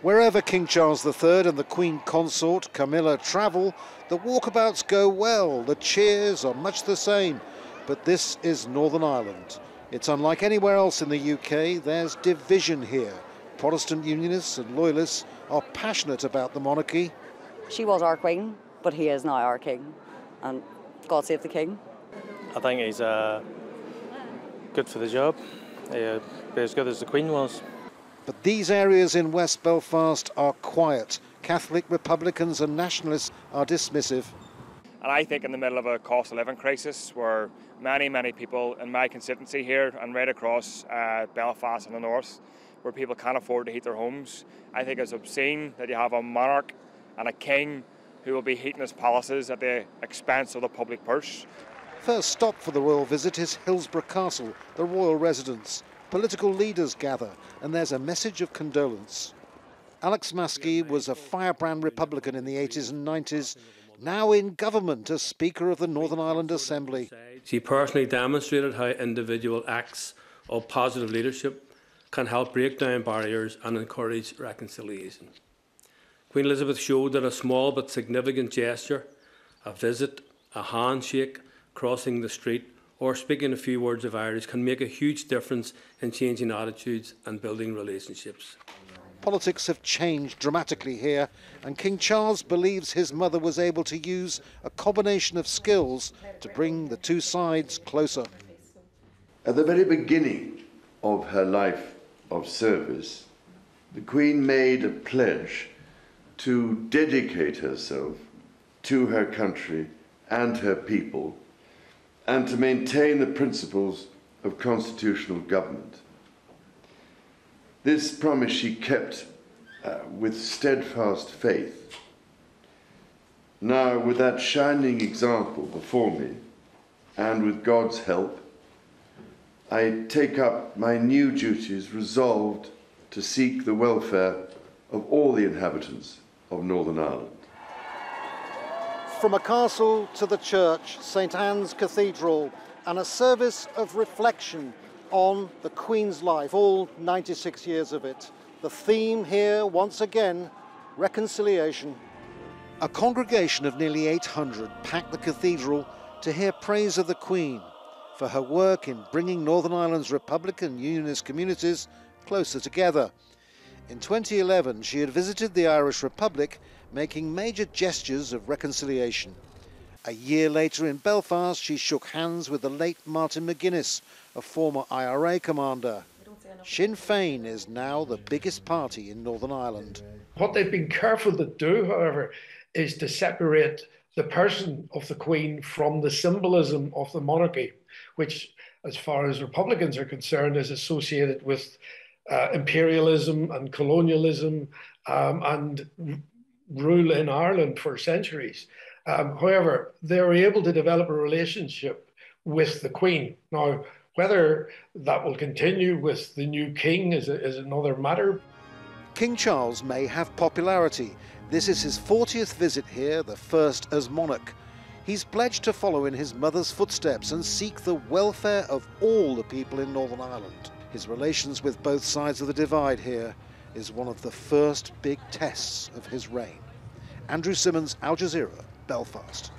Wherever King Charles III and the Queen Consort Camilla travel, the walkabouts go well, the cheers are much the same. But this is Northern Ireland. It's unlike anywhere else in the UK. There's division here. Protestant Unionists and Loyalists are passionate about the monarchy. She was our Queen, but he is now our King. And God save the King. I think he's good for the job. He'll be as good as the Queen was. But these areas in West Belfast are quiet. Catholic, Republicans and Nationalists are dismissive. And I think in the middle of a cost of living crisis where many people in my constituency here and right across Belfast and the north, where people can't afford to heat their homes, I think it's obscene that you have a monarch and a king who will be heating his palaces at the expense of the public purse. First stop for the royal visit is Hillsborough Castle, the royal residence. Political leaders gather, and there's a message of condolence. Alex Maskey was a firebrand Republican in the 80s and 90s, now in government as Speaker of the Northern Ireland Assembly. She personally demonstrated how individual acts of positive leadership can help break down barriers and encourage reconciliation. Queen Elizabeth showed that a small but significant gesture, a visit, a handshake, crossing the street, or speaking a few words of Irish can make a huge difference in changing attitudes and building relationships. Politics have changed dramatically here, and King Charles believes his mother was able to use a combination of skills to bring the two sides closer. At the very beginning of her life of service, the Queen made a pledge to dedicate herself to her country and her people, and to maintain the principles of constitutional government. This promise she kept with steadfast faith. Now, with that shining example before me, and with God's help, I take up my new duties resolved to seek the welfare of all the inhabitants of Northern Ireland. From a castle to the church, St Anne's Cathedral, and a service of reflection on the Queen's life, all 96 years of it. The theme here, once again, reconciliation. A congregation of nearly 800 packed the cathedral to hear praise of the Queen for her work in bringing Northern Ireland's Republican Unionist communities closer together. In 2011, she had visited the Irish Republic, making major gestures of reconciliation. A year later in Belfast, she shook hands with the late Martin McGuinness, a former IRA commander. Sinn Féin is now the biggest party in Northern Ireland. What they've been careful to do, however, is to separate the person of the Queen from the symbolism of the monarchy, which, as far as Republicans are concerned, is associated with imperialism and colonialism and rule in Ireland for centuries. However, they were able to develop a relationship with the Queen. Now, whether that will continue with the new king is another matter. King Charles may have popularity. This is his 40th visit here, the first as monarch. He's pledged to follow in his mother's footsteps and seek the welfare of all the people in Northern Ireland. His relations with both sides of the divide here is one of the first big tests of his reign. Andrew Simmons, Al Jazeera, Belfast.